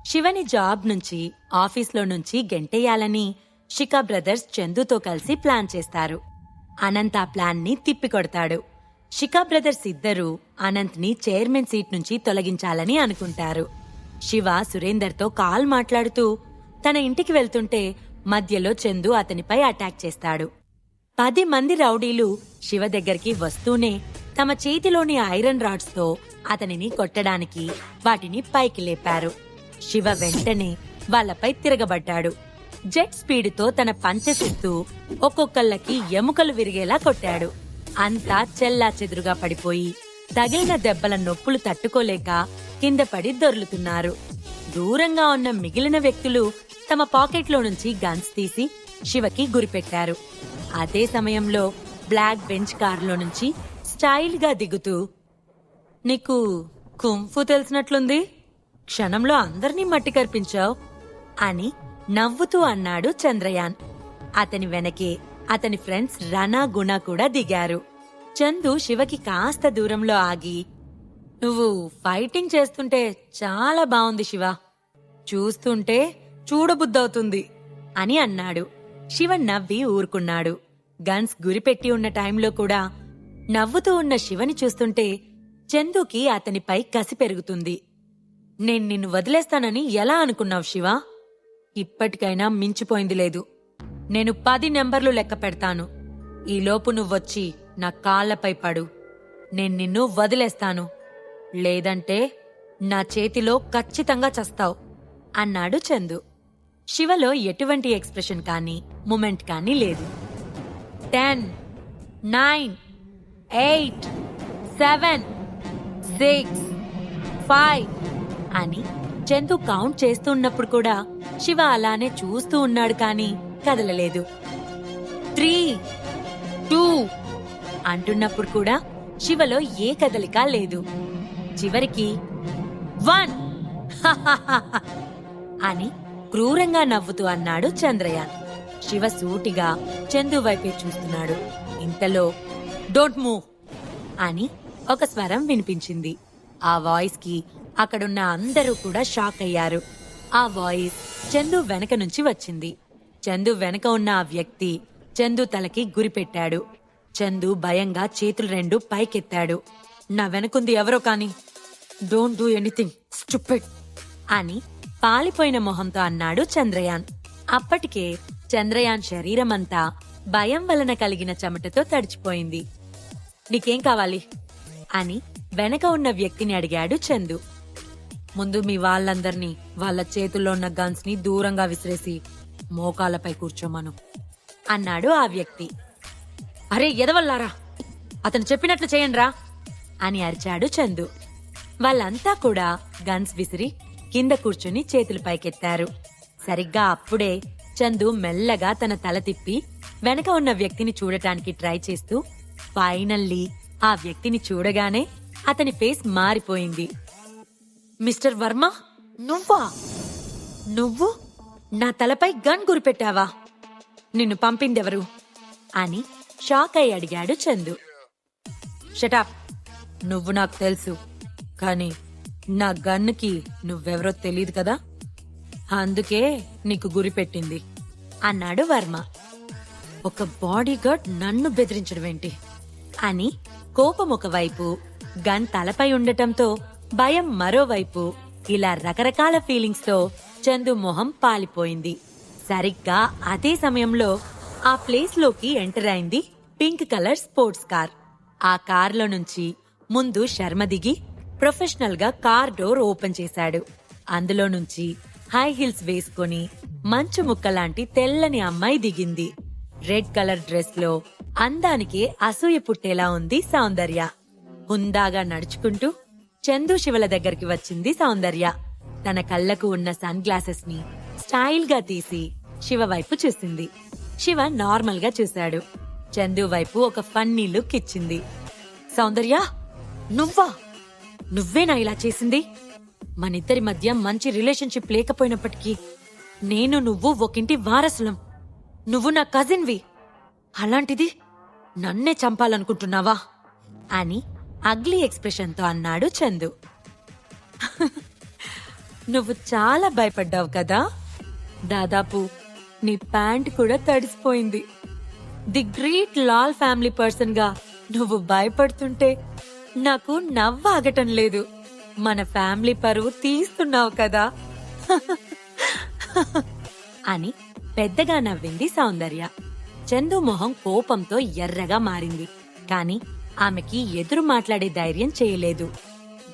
శివని job నుంచి, ఆఫీస్లో నుంచి గెంటేయాలని శిఖా బ్రదర్స్ చందుతో కలిసి ప్లాన్ చేస్తారు. అనంత్ ఆ ప్లాన్ ని తిప్పికొడతాడు. శిఖా బ్రదర్స్ ఇద్దరూ అనంత్ ని చైర్మన్ సీట్ నుంచి తొలగించాలని అనుకుంటారు. శివ సురేందర్తో కాల్ మాట్లాడుతూ తన ఇంటికి వెళ్తుంటే మధ్యలో చందు అతనిపై అటాక్ చేస్తాడు. 10 మంది రౌడీలు శివ దగ్గరికి వస్తూనే తమ చేతిలోని ఐరన్ రాడ్స్ తో అతనిని కొట్టడానికి వాటిని పైకి లేపారు. శివ వెంటనే వాళ్లపై తిరగబడ్డాడు. జెట్ స్పీడ్తో తన పంచెసిస్తూ ఒక్కొక్కళ్ళకి ఎముకలు విరిగేలా కొట్టాడు. అంతా చెల్లా చెదురుగా పడిపోయి తగిలిన దెబ్బల నొప్పులు తట్టుకోలేక కింద పడి దొర్లుతున్నారు. దూరంగా ఉన్న మిగిలిన వ్యక్తులు తమ పాకెట్లో నుంచి గన్స్ తీసి శివకి గురిపెట్టారు. అదే సమయంలో బ్లాక్ బెంచ్ కారులో నుంచి స్టైల్ గా దిగుతూ, నీకు కుంఫు తెలిసినట్లుంది, క్షణంలో అందర్నీ మట్టి కర్పించావు అని నవ్వుతూ అన్నాడు చంద్రయాన్. అతని వెనకే అతని ఫ్రెండ్స్ రనా, గుణ కూడా దిగారు. చందు శివకి కాస్త దూరంలో ఆగి, నువ్వు ఫైటింగ్ చేస్తుంటే చాలా బావుంది శివ, చూస్తుంటే చూడబుద్దవుతుంది అని అన్నాడు. శివ నవ్వి ఊరుకున్నాడు. గన్స్ గురిపెట్టి ఉన్న టైంలో కూడా నవ్వుతూ ఉన్న శివని చూస్తుంటే చందుకి అతనిపై కసి పెరుగుతుంది. నేను నిన్ను వదిలేస్తానని ఎలా అనుకున్నావు శివ? ఇప్పటికైనా మించిపోయింది లేదు. నేను 10 నెంబర్లు లెక్క పెడతాను. ఈలోపు నువ్వొచ్చి నా కాళ్లపై పడు. నేను నిన్ను వదిలేస్తాను, లేదంటే నా చేతిలో ఖచ్చితంగా చస్తావు అన్నాడు చందు. శివలో ఎటువంటి ఎక్స్ప్రెషన్ కానీ మూమెంట్ కానీ లేదు. 10, 9, 8, 7, 6, 5 అని చందు కౌంట్ చేస్తున్నప్పుడు కూడా శివ అలానే చూస్తూ ఉన్నాడు కానీ కదలలేదు. 3, 2 అంటున్నప్పుడు కూడా శివలో ఏ కదలిక లేదు. చివరికి 1 అని క్రూరంగా నవ్వుతూ అన్నాడు చంద్రయాన్. శివ సూటిగా చందు వైపే చూస్తున్నాడు. ఇంతలో డోంట్ మూవ్ అని ఒక స్వరం వినిపించింది. ఆ వాయిస్ కి అక్కడున్న అందరూ కూడా షాక్ అయ్యారు. ఆ వాయిస్ చందు వెనక నుంచి వచ్చింది. చందు వెనక ఉన్న ఆ వ్యక్తి చందు తలకి గురిపెట్టాడు. చందు భయంగా చేతులు 2 పైకెత్తాడు. నా వెనకుంది ఎవరో కాని, డోంట్ డూ ఎనీథింగ్ స్టూపిడ్ అని పాలిపోయిన మొహంతో అన్నాడు చంద్రయాన్. అప్పటికే చంద్రయాన్ శరీరమంతా భయం వలన కలిగిన చెమటతో తడిచిపోయింది. నీకేం కావాలి అని వెనక ఉన్న వ్యక్తిని అడిగాడు చందు. ముందు మీ వాళ్ళందర్నీ వాళ్ళ చేతుల్లో ఉన్న గన్స్ ని దూరంగా విసిరేసి మోకాలపై కూర్చోమను అన్నాడు ఆ వ్యక్తి. అరే ఎదవల్లారా, అతను చెప్పినట్లు చేయండ్రా అని అరిచాడు చందు. వాళ్ళంతా కూడా గన్స్ విసిరి కింద కూర్చుని చేతులు పైకెత్తారు. సరిగ్గా అప్పుడే చందు మెల్లగా తన తల తిప్పి వెనక ఉన్న వ్యక్తిని చూడటానికి ట్రై చేస్తూ ఫైనల్లీ ఆ వ్యక్తిని చూడగానే అతని ఫేస్ మారిపోయింది. మిస్టర్ వర్మ, నువ్వా? నువ్వు నా తలపై గన్ గురిపెట్టావా? నిన్ను పంపిందెవరు అని షాక్ అయి అడిగాడు చందు. షటప్, నువ్వు నాకు తెలుసు, కానీ నా గన్నుకి నువ్వెవరో తెలీదు కదా, అందుకే నీకు గురిపెట్టింది అన్నాడు వర్మ. ఒక బాడీగార్డ్ నన్ను బెదిరించడమేంటి అని కోపం ఒకవైపు, గన్ తలపై ఉండటంతో భయం మరోవైపు, ఇలా రకరకాల ఫీలింగ్స్ తో చందు మొహం పాలిపోయింది. సరిగ్గా అదే సమయంలో ఆ ప్లేస్ లోకి ఎంటర్ అయింది పింక్ కలర్ స్పోర్ట్స్ కార్. ఆ కార్లో నుంచి ముందు శర్మ దిగి ప్రొఫెషనల్ గా కార్ డోర్ ఓపెన్ చేశాడు. అందులో నుంచి హై హీల్స్ వేసుకొని మంచు ముక్కలాంటి తెల్లని అమ్మాయి దిగింది. రెడ్ కలర్ డ్రెస్ లో అందానికి అసూయ పుట్టేలా ఉంది సౌందర్య. హుందాగా నడుచుకుంటూ చందు శివల దగ్గరికి వచ్చింది సౌందర్య. తన కళ్లకు ఉన్న సన్ గ్లాసెస్ ని స్టైల్ గా తీసి శివ వైపు చూసింది. శివ నార్మల్ గా చూశాడు. చందు వైపు ఒక ఫన్నీ లుక్ ఇచ్చింది. సౌందర్య, నువ్వేనా ఇలా చేసింది? మనిద్దరి మధ్య మంచి రిలేషన్షిప్ లేకపోయినప్పటికీ నేను నువ్వు ఒకింటి వారసులం. నువ్వు నా కజిన్వి, అలాంటిది నన్నే చంపాలనుకుంటున్నావా అని అగ్లీ ఎక్స్ప్రెషన్ తో అన్నాడు చందు. నువ్వు చాలా భయపడ్డావు కదా. దాదాపు నీ ప్యాంట్ కూడా తడిసిపోయింది. The great Lal family person గా నువ్వు భయపడుతుంటే నాకు నవ్వాగటం లేదు. మన ఫ్యామిలీ పరువు తీస్తున్నావు కదా అని పెద్దగా నవ్వింది సౌందర్య. చందు మొహం కోపంతో ఎర్రగా మారింది. కాని ఆమెకి ఎదురు మాట్లాడే ధైర్యం చేయలేదు.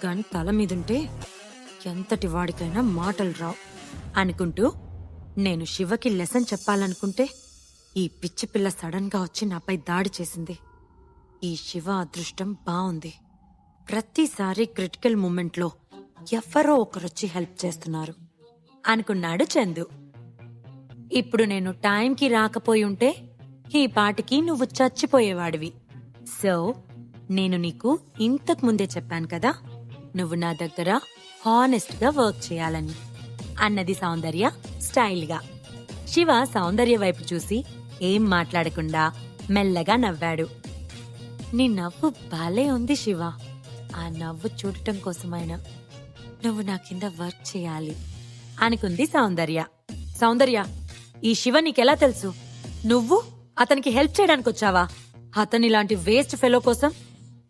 గన్ తల మీదుంటే ఎంతటి వాడికైనా మాటలు రావు అనుకుంటూ, నేను శివకి లెసన్ చెప్పాలనుకుంటే ఈ పిచ్చి పిల్ల సడన్ గా వచ్చి నాపై దాడి చేసింది. ఈ శివ అదృష్టం బావుంది. ప్రతిసారి క్రిటికల్ మూమెంట్లో ఎవరో ఒకరొచ్చి హెల్ప్ చేస్తున్నారు అనుకున్నాడు చందు. ఇప్పుడు నేను టైంకి రాకపోయి ఉంటే ఈ పాటికి నువ్వు చచ్చిపోయేవాడివి. సో నేను నీకు ఇంతకు ముందే చెప్పాను కదా, నువ్వు నా దగ్గర హానెస్ట్ గా వర్క్ చేయాలని అన్నది సౌందర్య స్టైల్గా. శివ సౌందర్య వైపు చూసి ఏం మాట్లాడకుండా మెల్లగా నవ్వాడు. నీ నవ్వు భలే ఉంది శివ. ఆ నవ్వు చూడటం కోసమైనా నువ్వు నా కింద వర్క్ చేయాలి అనుకుంది సౌందర్య. సౌందర్య, ఈ శివ నీకెలా తెలుసు? నువ్వు అతనికి హెల్ప్ చేయడానికి వచ్చావా? అతనిలాంటి వేస్ట్ ఫెలో కోసం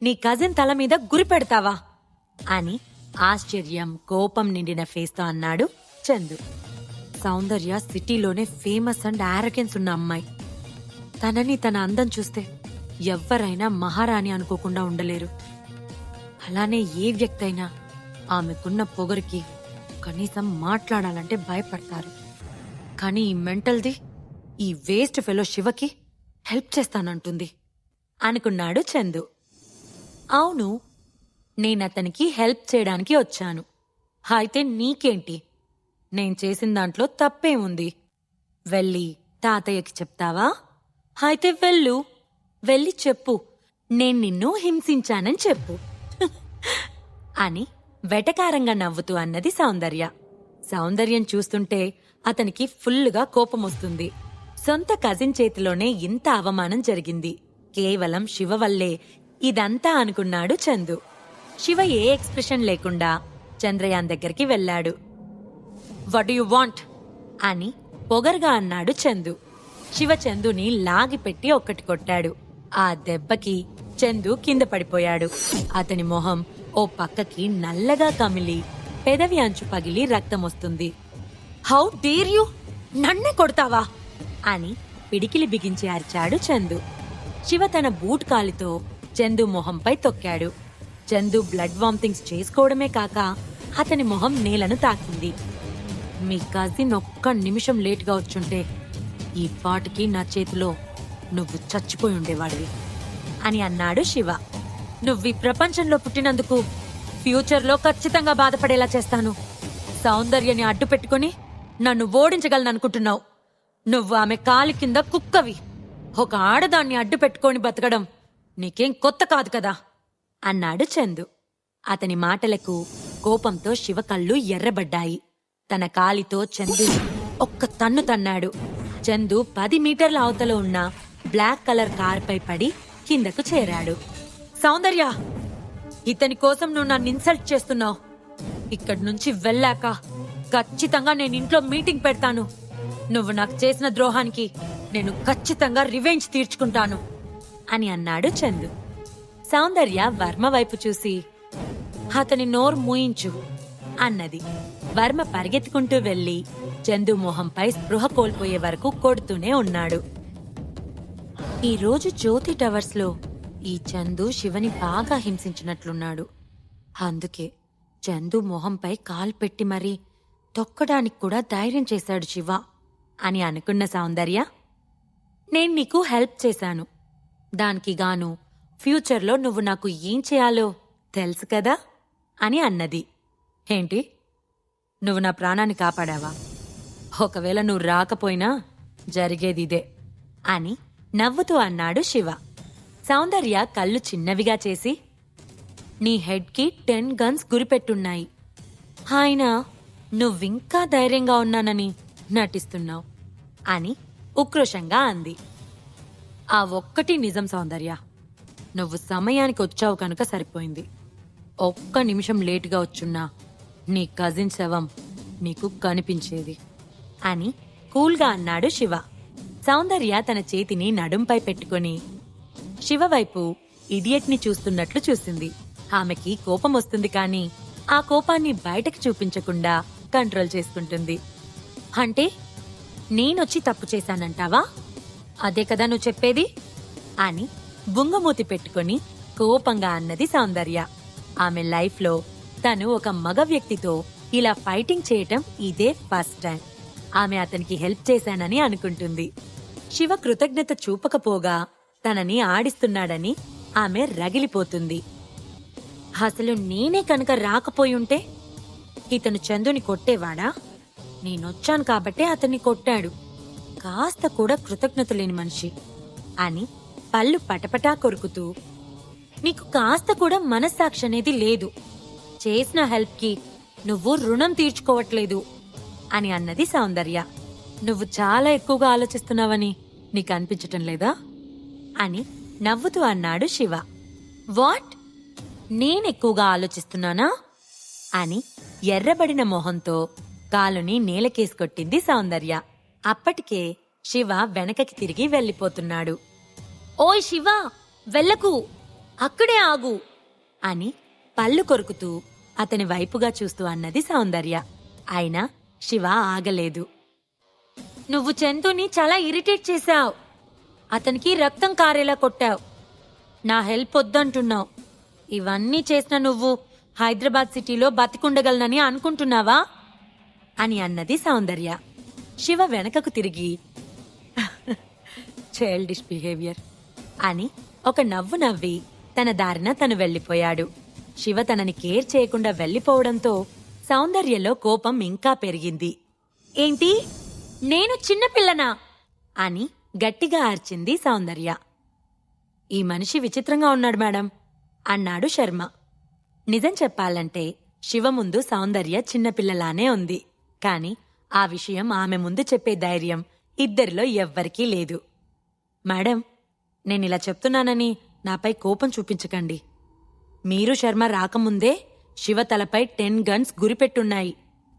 నీ కజిన్ తల మీద గురి పెడతావా అని ఆశ్చర్యం, కోపం నిండిన ఫేస్తో అన్నాడు చందు. సౌందర్య సిటీలోనే ఫేమస్ అండ్ ఆరోగెన్స్ ఉన్న అమ్మాయి. తనని తన అందం చూస్తే ఎవ్వరైనా మహారాణి అనుకోకుండా ఉండలేరు. అలానే ఏ వ్యక్తి అయినా ఆమెకున్న పొగరికి కనీసం మాట్లాడాలంటే భయపడతారు. కానీ ఈ మెంటల్ది, ఈ వేస్ట్ ఫెలో శివకి హెల్ప్ చేస్తానంటుంది అనుకున్నాడు చందు. అవును, నేనతనికి హెల్ప్ చేయడానికి వచ్చాను. అయితే నీకేంటి? నేను చేసిన దాంట్లో తప్పేముంది? వెళ్ళి తాతయ్యకి చెప్తావా? అయితే వెళ్ళు, వెళ్ళి చెప్పు నేను నిన్ను హింసించానని చెప్పు అని వెటకారంగా నవ్వుతూ అన్నది సౌందర్య. సౌందర్యం చూస్తుంటే అతనికి ఫుల్లుగా కోపమొస్తుంది. సొంత కజిన్ చేతిలోనే ఇంత అవమానం జరిగింది. కేవలం శివ వల్లే ఇదంతా అనుకున్నాడు చందు. శివ ఏ ఎక్స్ప్రెషన్ లేకుండా చంద్రయాన్ దగ్గరికి వెళ్లాడు. వాట్ యు వాంట్ అని పొగరుగా అన్నాడు చందు. శివ చందుని లాగిపెట్టి ఒక్కటి కొట్టాడు. ఆ దెబ్బకి చందు కింద పడిపోయాడు. అతని మొహం ఓ పక్కకి నల్లగా కమిలి పెదవి అంచు పగిలి రక్తమొస్తుంది. హౌ డేర్ యు, నన్నే కొడతావా అని పిడికిలి బిగించి అరిచాడు చందు. శివ తన బూట్ కాలితో చందు మొహంపై తొక్కాడు. చందు బ్లడ్ వామిటింగ్స్ చేసుకోవడమే కాక అతని మొహం నేలను తాకింది. మీ కజిన్ ఒక్క నిమిషం లేటుగా వచ్చుంటే ఈ పాటికి నా చేతిలో నువ్వు చచ్చిపోయి ఉండేవాడివి అని అన్నాడు శివ. నువ్వు ఈ ప్రపంచంలో పుట్టినందుకు ఫ్యూచర్లో ఖచ్చితంగా బాధపడేలా చేస్తాను. సౌందర్యని అడ్డు పెట్టుకుని నన్ను ఓడించగలననుకుంటున్నావు. నువ్వు ఆమె కాలి కింద కుక్కవి. ఒక ఆడదాన్ని అడ్డు పెట్టుకొని బతకడం నీకేం కొత్త కాదు కదా అన్నాడు చందు. అతని మాటలకు కోపంతో శివ కళ్ళు ఎర్రబడ్డాయి. తన కాలితో చందు ఒక్క తన్ను తన్నాడు. చందు 10 మీటర్ల అవతల ఉన్న బ్లాక్ కలర్ కారుపై పడి కిందకు చేరాడు. సౌందర్య, ఇతని కోసం నువ్వు నన్ను ఇన్సల్ట్ చేస్తున్నావు. ఇక్కడి నుంచి వెళ్ళాక ఖచ్చితంగా నేను ఇంట్లో మీటింగ్ పెడతాను. నువ్వు నాకు చేసిన ద్రోహానికి నేను ఖచ్చితంగా రివెంజ్ తీర్చుకుంటాను అని అన్నాడు చందు. సౌందర్య వర్మ వైపు చూసి అతని నోరు మూయించు అన్నది. వర్మ పరిగెత్తుకుంటూ వెళ్లి చందు మొహంపై స్పృహ కోల్పోయే వరకు కొడుతూనే ఉన్నాడు. ఈరోజు జ్యోతి టవర్స్ లో ఈ చందు శివని బాగా హింసించినట్లున్నాడు. అందుకే చందు మొహంపై కాలు పెట్టి మరీ తొక్కడానికి కూడా ధైర్యం చేశాడు శివ అని అనుకున్న సౌందర్య, నేను నీకు హెల్ప్ చేశాను. దానికి గాను ఫ్యూచర్లో నువ్వు నాకు ఏం చేయాలో తెలుసు కదా అని అన్నది. ఏంటి, నువ్వు నా ప్రాణాన్ని కాపాడావా? ఒకవేళ నువ్వు రాకపోయినా జరిగేదిదే అని నవ్వుతూ అన్నాడు శివ. సౌందర్య కళ్ళు చిన్నవిగా చేసి, నీ హెడ్కి 10 గన్స్ గురిపెట్టున్నాయి. అయినా నువ్వింకా ధైర్యంగా ఉన్నానని నటిస్తున్నావు అని ఉక్రోషంగా అంది. ఆ ఒక్కటి నిజం సౌందర్య. నువ్వు సమయానికి వచ్చావు కనుక సరిపోయింది. ఒక్క నిమిషం లేటుగా వచ్చున్నా నీ కజిన్ శవం నీకు కనిపించేది అని కూల్గా అన్నాడు శివ. సౌందర్య తన చేతిని నడుంపై పెట్టుకుని శివ వైపు ఇడియట్ని చూస్తున్నట్లు చూసింది. ఆమెకి కోపం వస్తుంది కానీ ఆ కోపాన్ని బయటకు చూపించకుండా కంట్రోల్ చేసుకుంటుంది. అంటే నేనొచ్చి తప్పు చేశానంటావా? అదే కదా నువ్వు చెప్పేది అని బుంగమూతి పెట్టుకుని కోపంగా అన్నది సౌందర్య. ఆమె లైఫ్లో తను ఒక మగ వ్యక్తితో ఇలా ఫైటింగ్ చేయటం ఇదే ఫస్ట్ టైం. ఆమె అతనికి హెల్ప్ చేశానని అనుకుంటుంది. శివ కృతజ్ఞత చూపకపోగా తనని ఆడిస్తున్నాడని ఆమె రగిలిపోతుంది. అసలు నేనే కనుక రాకపోయుంటే ఇతను చందుని కొట్టేవాడా? నేనొచ్చాను కాబట్టే అతన్ని కొట్టాడు. కాస్త కూడా కృతజ్ఞత లేని మనిషి అని పళ్ళు పటపటా కొరుకుతూ, నీకు కాస్త కూడా మనస్సాక్షి అనేది లేదు. చేసిన హెల్ప్కి నువ్వు రుణం తీర్చుకోవట్లేదు అని అన్నది సౌందర్య. నువ్వు చాలా ఎక్కువగా ఆలోచిస్తున్నావని నీకు అనిపించటం లేదా అని నవ్వుతూ అన్నాడు శివ. వాట్? నేనెక్కువగా ఆలోచిస్తున్నానా అని ఎర్రబడిన మొహంతో కాలుని నేలకేసి కొట్టింది సౌందర్య. అప్పటికే శివ వెనకకి తిరిగి వెళ్లిపోతున్నాడు. ఓయ్ శివ, వెళ్ళకు, అక్కడే ఆగు అని పళ్ళు కొరుకుతూ అతని వైపుగా చూస్తూ అన్నది సౌందర్య. అయినా శివ ఆగలేదు. నువ్వు చందుని చాలా ఇరిటేట్ చేశావు. అతనికి రక్తం కారేలా కొట్టావు. నా హెల్ప్ వద్దంటున్నావు. ఇవన్నీ చేసిన నువ్వు హైదరాబాద్ సిటీలో బతికుండగలనని అనుకుంటున్నావా అని అన్నది సౌందర్య. శివ వెనకకు తిరిగి చైల్డిష్ బిహేవియర్ అని ఒక నవ్వు నవ్వి తన దారిన తను వెళ్లిపోయాడు. శివ తనని కేర్ చేయకుండా వెళ్లిపోవడంతో సౌందర్యలో కోపం ఇంకా పెరిగింది. ఏంటి, నేను చిన్నపిల్లనా అని గట్టిగా అరిచింది సౌందర్య. ఈ మనిషి విచిత్రంగా ఉన్నాడు మేడం అన్నాడు శర్మ. నిజం చెప్పాలంటే శివ ముందు సౌందర్య చిన్నపిల్లలానే ఉంది. కాని ఆ విషయం ఆమె ముందు చెప్పే ధైర్యం ఇద్దరిలో ఎవ్వరికీ లేదు. మేడం, నేనిలా చెప్తున్నానని నాపై కోపం చూపించకండి. మీరు శర్మ రాకముందే శివ తలపై 10 గన్స్ గురిపెట్టున్నాయి.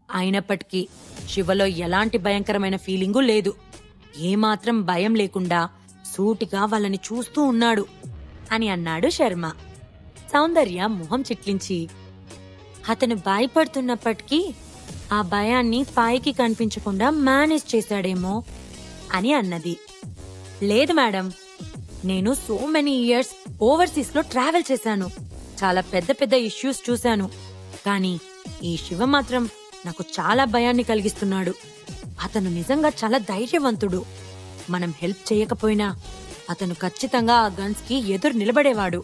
అయినప్పటికీ శివలో ఎలాంటి భయంకరమైన ఫీలింగు లేదు. ఏమాత్రం భయం లేకుండా సూటిగా వాళ్ళని చూస్తూ ఉన్నాడు అని అన్నాడు శర్మ. సౌందర్య మొహం చిట్లించి, అతను భయపడుతున్నప్పటికీ ఆ భయాన్ని పైకి కనిపించకుండా మేనేజ్ చేశాడేమో అని అన్నది. లేదు మేడం, నేను సో మెనీ ఇయర్స్ ఓవర్సీస్ లో ట్రావెల్ చేశాను. చాలా పెద్ద పెద్ద ఇష్యూస్ చూశాను. కానీ ఈ శివ మాత్రం నాకు చాలా భయాన్ని కలిగిస్తున్నాడు. అతను నిజంగా చాలా ధైర్యవంతుడు. మనం హెల్ప్ చేయకపోయినా అతను ఖచ్చితంగా ఆ గన్స్ కి ఎదురు నిలబడేవాడు.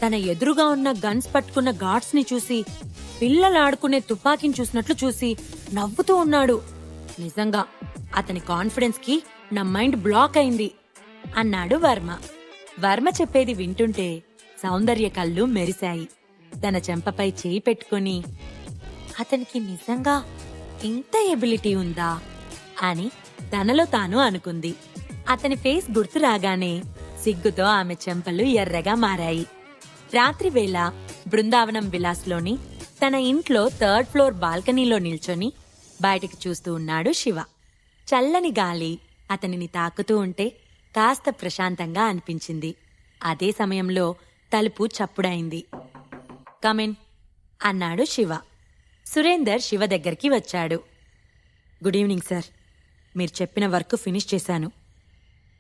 తన ఎదురుగా ఉన్న గన్స్ పట్టుకున్న గార్డ్స్ ని చూసి పిల్లలు ఆడుకునే తుపాకీని చూసినట్లు చూసి నవ్వుతూ ఉన్నాడు. నిజంగా అతని కాన్ఫిడెన్స్ కి నా మైండ్ బ్లాక్ అయింది అన్నాడు వర్మ. వర్మ చెప్పేది వింటుంటే సౌందర్య కళ్ళు మెరిశాయి. తన చెంపపై చేయి పెట్టుకుని, అతనికి నిజంగా ఇంత ఎబిలిటీ ఉందా అని తనలో తాను అనుకుంది. అతని ఫేస్ గుర్తు రాగానే సిగ్గుతో ఆమె చెంపలు ఎర్రగా మారాయి. రాత్రివేళ బృందావనం విలాస్లోని తన ఇంట్లో 3rd ఫ్లోర్ బాల్కనీలో నిల్చొని బయటికి చూస్తూ ఉన్నాడు శివ. చల్లని గాలి అతనిని తాకుతూ ఉంటే కాస్త ప్రశాంతంగా అనిపించింది. అదే సమయంలో తలుపు చప్పుడైంది. కమిన్ అన్నాడు శివ. సురేందర్ శివ దగ్గరికి వచ్చాడు. Good evening sir. మీరు చెప్పిన వర్క్ ఫినిష్ చేశాను.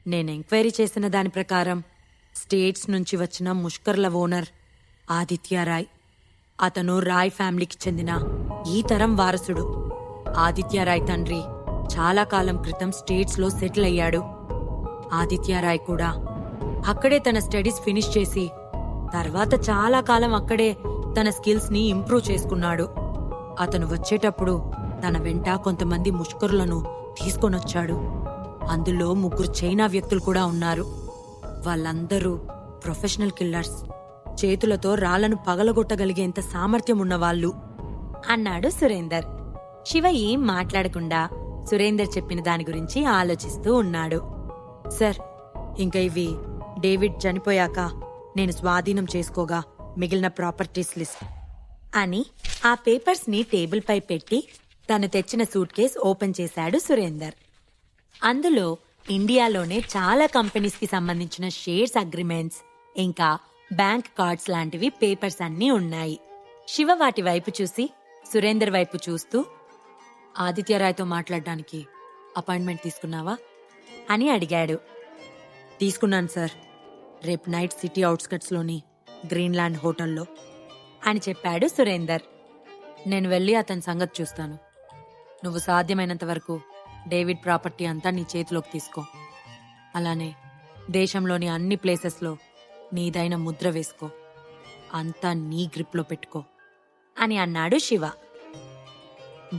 నేను ఎంక్వైరీ చేసిన దాని ప్రకారం స్టేట్స్ నుంచి వచ్చిన ముష్కర్ల ఓనర్ ఆదిత్యరాయ్. అతను రాయ్ ఫ్యామిలీకి చెందిన ఈ తరం వారసుడు. ఆదిత్యరాయ్ తండ్రి చాలా కాలం క్రితం స్టేట్స్ లో సెటిల్ అయ్యాడు. ఆదిత్యరాయ్ కూడా అక్కడే తన స్టడీస్ ఫినిష్ చేసి తర్వాత చాలా కాలం అక్కడే తన స్కిల్స్ ని ఇంప్రూవ్ చేసుకున్నాడు. అతను వచ్చేటప్పుడు తన వెంట కొంతమంది ముష్కరులను తీసుకొనొచ్చాడు. అందులో 3 చైనా వ్యక్తులు కూడా ఉన్నారు. వాళ్ళందరూ ప్రొఫెషనల్ కిల్లర్స్. చేతులతో రాళ్లను పగలగొట్టగలిగేంత సామర్థ్యం ఉన్నవాళ్లు అన్నాడు సురేందర్. శివ ఏం మాట్లాడకుండా సురేందర్ చెప్పిన దాని గురించి ఆలోచిస్తూ ఉన్నాడు. సార్, ఇంకా ఇవి డేవిడ్ చనిపోయాక నేను స్వాధీనం చేసుకోగా మిగిలిన ప్రాపర్టీస్ లిస్ట్ అని ఆ పేపర్స్ ని టేబుల్ పై పెట్టి తను తెచ్చిన సూట్ కేస్ ఓపెన్ చేశాడు సురేందర్. అందులో ఇండియాలోనే చాలా కంపెనీస్ కి సంబంధించిన షేర్స్ అగ్రిమెంట్స్ ఇంకా బ్యాంక్ కార్డ్స్ లాంటివి పేపర్స్ అన్నీ ఉన్నాయి. శివ వాటి వైపు చూసి సురేందర్ వైపు చూస్తూ, ఆదిత్యరాయ్తో మాట్లాడడానికి అపాయింట్మెంట్ తీసుకున్నావా అని అడిగాడు. తీసుకున్నాను సార్, రేపు నైట్ సిటీ అవుట్స్కట్స్లోని గ్రీన్లాండ్ హోటల్లో అని చెప్పాడు సురేందర్. నేను వెళ్ళి అతని సంగతి చూస్తాను. నువ్వు సాధ్యమైనంత వరకు డేవిడ్ ప్రాపర్టీ అంతా నీ చేతిలోకి తీసుకో. అలానే దేశంలోని అన్ని ప్లేసెస్లో నీదైన ముద్ర వేసుకో. అంతా నీ గ్రిప్లో పెట్టుకో అని అన్నాడు శివ.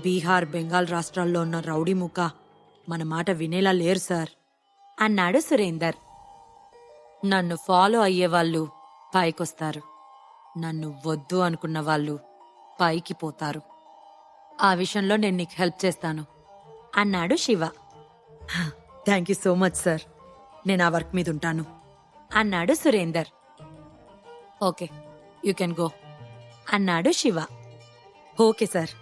బీహార్, బెంగాల్ రాష్ట్రాల్లో ఉన్న రౌడీ ముఖ మన మాట వినేలా లేరు సార్ అన్నాడు సురేందర్. నన్ను ఫాలో అయ్యేవాళ్ళు పైకొస్తారు, నన్ను వద్దు అనుకున్న వాళ్ళు పైకి పోతారు. ఆ విషయంలో నేను నీకు హెల్ప్ చేస్తాను అన్నాడు Shiva. Thank you so much sir, నేను ఆ వర్క్ మీద ఉంటాను అన్నాడు Surender. Okay, you can go అన్నాడు శివ. ఓకే సార్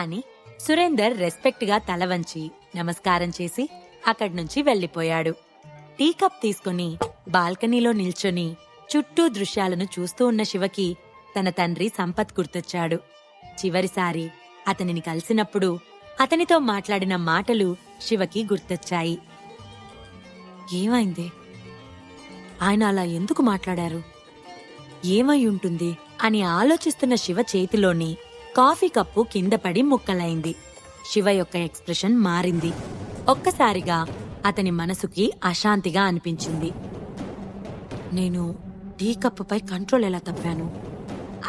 అని సురేందర్ రెస్పెక్ట్గా తల వంచి నమస్కారం చేసి అక్కడి నుంచి వెళ్లిపోయాడు. టీ కప్ తీసుకుని బాల్కనీలో నిల్చొని చుట్టూ దృశ్యాలను చూస్తూ ఉన్న శివకి తన తండ్రి సంపత్ గుర్తొచ్చాడు. చివరిసారి అతనిని కలిసినప్పుడు అతనితో మాట్లాడిన మాటలు శివకి గుర్తొచ్చాయి. ఏమైంది? ఆయన అలా ఎందుకు మాట్లాడారు? ఏమై ఉంటుంది అని ఆలోచిస్తున్న శివ చేతిలోని కాఫీ కప్పు కింద పడి ముక్కలైంది. శివ యొక్క ఎక్స్ప్రెషన్ మారింది. ఒక్కసారిగా అతని మనసుకి అశాంతిగా అనిపించింది. నేను టీ కప్పుపై కంట్రోల్ ఎలా తప్పాను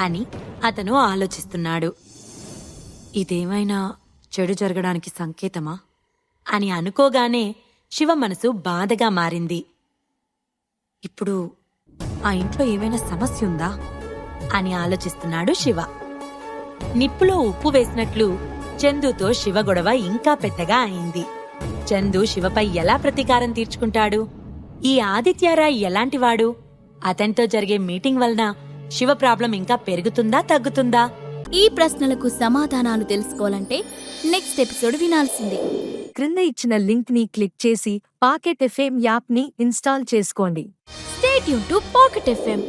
అని అతను ఆలోచిస్తున్నాడు. ఇదేమైనా చెడు జరగడానికి సంకేతమా అని అనుకోగానే శివ మనసు బాధగా మారింది. ఇప్పుడు ఆ ఇంట్లో ఏమైనా సమస్య ఉందా అని ఆలోచిస్తున్నాడు శివ. నిప్పులో ఉప్పు వేసినట్లు చందుతో శివ గొడవ ఇంకా పెద్దగా అయింది. చందు శివపై ఎలా ప్రతీకారం తీర్చుకుంటాడు? ఈ ఆదిత్యరాయ్ ఎలాంటివాడు? అతనితో జరిగే మీటింగ్ వలన శివ ప్రాబ్లం ఇంకా పెరుగుతుందా తగ్గుతుందా? ఈ ప్రశ్నలకు సమాధానాలు తెలుసుకోవాలంటే నెక్స్ట్ ఎపిసోడ్ వినాల్సిందే. క్రింద ఇచ్చిన లింక్ ని క్లిక్ చేసి పాకెట్ ఎఫ్ఎం యాప్ ని ఇన్స్టాల్ చేసుకోండి. Stay tune to pocket FM.